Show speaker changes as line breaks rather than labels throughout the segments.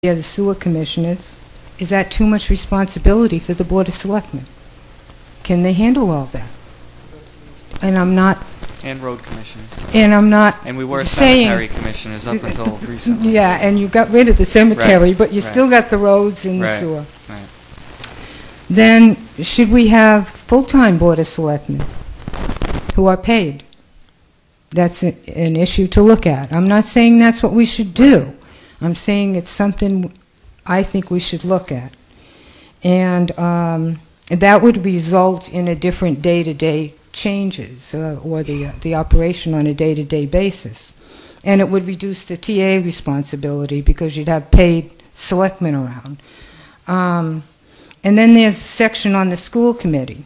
they're the sewer commissioners. Is that too much responsibility for the Board of Selectmen? Can they handle all that? And I'm not...
And road commissioners.
And I'm not
And we were
saying...
cemetery commissioners up until recently.
Yeah, and you got rid of the cemetery,
Right,
but you
right.
still got the roads and the
Right,
sewer.
right.
Then, should we have full-time Board of Selectmen who are paid? That's an issue to look at. I'm not saying that's what we should do. I'm saying it's something I think we should look at. And that would result in a different day-to-day changes or the operation on a day-to-day basis. And it would reduce the TA responsibility because you'd have paid selectmen around. And then there's a section on the school committee.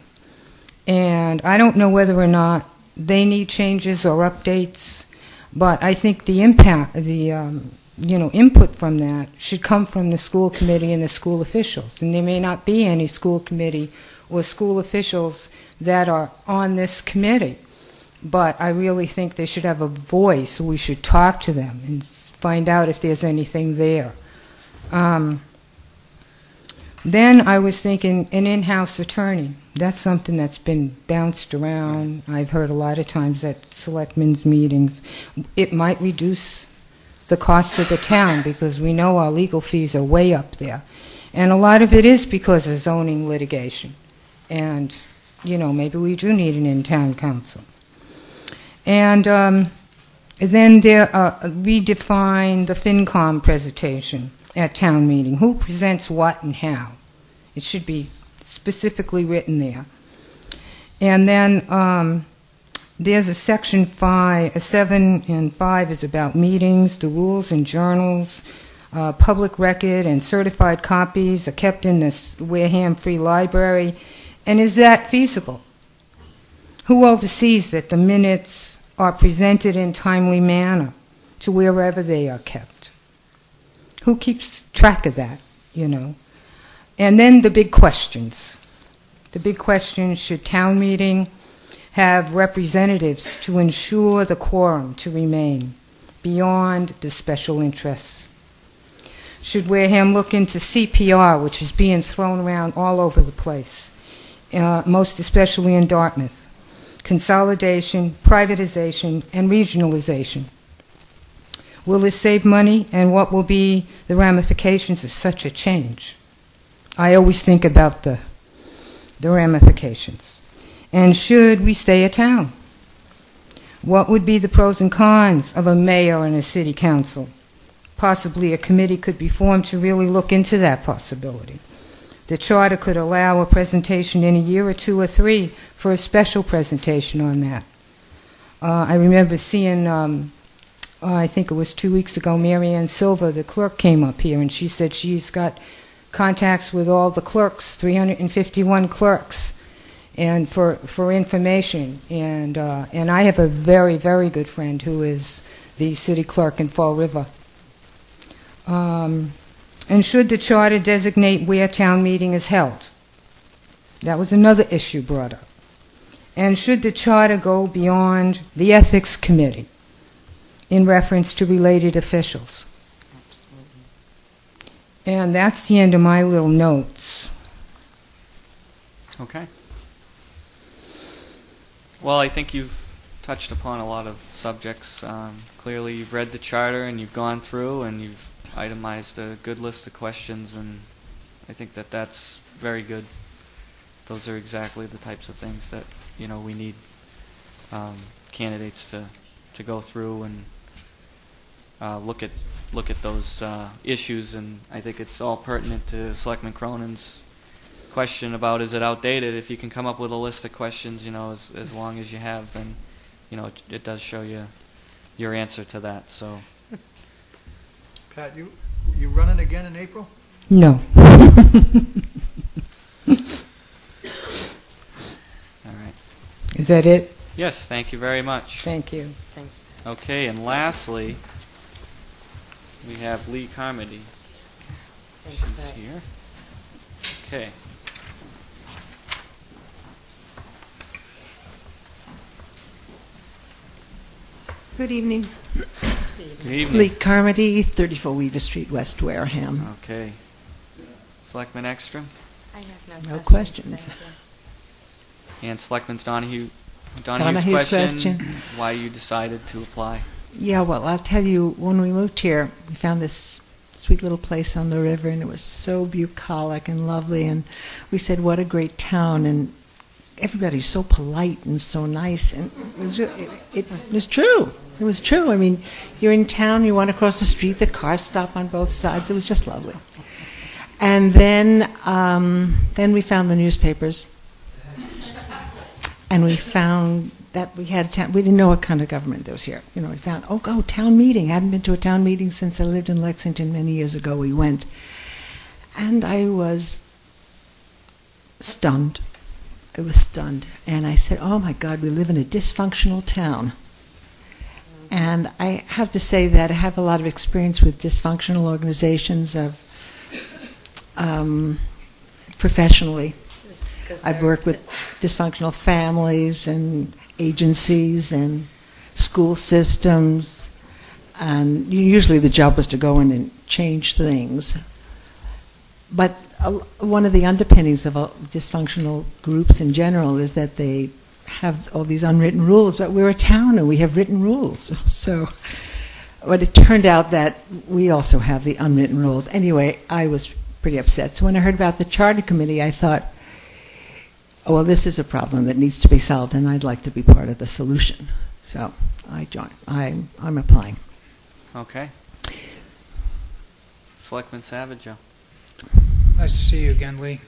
And I don't know whether or not they need changes or updates, but I think the impact, input from that should come from the school committee and the school officials. And there may not be any school committee or school officials that are on this committee, but I really think they should have a voice. We should talk to them and find out if there's anything there. Then I was thinking an in-house attorney. That's something that's been bounced around. I've heard a lot of times at selectmen's meetings. It might reduce the cost of the town because we know our legal fees are way up there. And a lot of it is because of zoning litigation. And, maybe we do need an in-town counsel. And then there, redefine the FinCom presentation at town meeting. Who presents what and how? It should be specifically written there. And then there's a section 7 and 5 is about meetings, the rules and journals, public record and certified copies are kept in the Wareham Free Library. And is that feasible? Who oversees that the minutes are presented in timely manner to wherever they are kept? Who keeps track of that, And then the big questions. The big questions, should town meeting have representatives to ensure the quorum to remain beyond the special interests? Should Wareham look into CPR, which is being thrown around all over the place, most especially in Dartmouth? Consolidation, privatization, and regionalization. Will this save money, and what will be the ramifications of such a change? I always think about the ramifications. And should we stay a town? What would be the pros and cons of a mayor and a city council? Possibly a committee could be formed to really look into that possibility. The charter could allow a presentation in a year or 2 or 3 for a special presentation on that. I remember seeing, I think it was 2 weeks ago, Mary Ann Silva, the clerk, came up here, and she said she's got contacts with all the clerks, 351 clerks, and for information. And I have a very, very good friend who is the city clerk in Fall River. And should the charter designate where town meeting is held? That was another issue brought up. And should the charter go beyond the ethics committee in reference to related officials? And that's the end of my little notes.
Okay. Well, I think you've touched upon a lot of subjects. Clearly, you've read the charter and you've gone through and you've itemized a good list of questions, and I think that that's very good. Those are exactly the types of things that we need candidates to go through and look at those issues. And I think it's all pertinent to Selectman Cronin's question about, is it outdated? If you can come up with a list of questions, as long as you have, then it does show you your answer to that. So.
Pat, you running again in April?
No.
All right.
Is that it?
Yes, thank you very much.
Thank you.
Thanks.
Okay, and lastly, we have Lee Carmody.
Thanks,
She's
Pat.
here. Okay.
Good evening.
Good evening.
Lee Carmody, 34 Weaver Street, West Wareham.
Okay. Selectman Ekstrom
I have
No questions.
thank you.
and Selectman Donahue's
Donahue's
question,
question.
why you decided to apply.
Yeah, well, I'll tell you, when we moved here, we found this sweet little place on the river, and it was so bucolic and lovely, and we said, what a great town, and everybody's so polite and so nice, and it was really, it was true. It was true. I mean, you're in town, you want to cross the street, the cars stop on both sides. It was just lovely. And then we found the newspapers, and we found that we had a town. We didn't know what kind of government there was here. You know, we found, town meeting. I hadn't been to a town meeting since I lived in Lexington many years ago. We went, and I was stunned. I was stunned, and I said, "Oh my God, we live in a dysfunctional town." And I have to say that I have a lot of experience with dysfunctional organizations professionally. I've worked with dysfunctional families and agencies and school systems, and usually the job was to go in and change things. But one of the underpinnings of dysfunctional groups in general is that they have all these unwritten rules, but we're a town and we have written rules. So, but it turned out that we also have the unwritten rules. Anyway, I was pretty upset. So when I heard about the charter committee, I thought, oh, well, this is a problem that needs to be solved, and I'd like to be part of the solution. So I joined. I'm applying.
Okay. Selectman Savage.
Nice to see you again, Lee.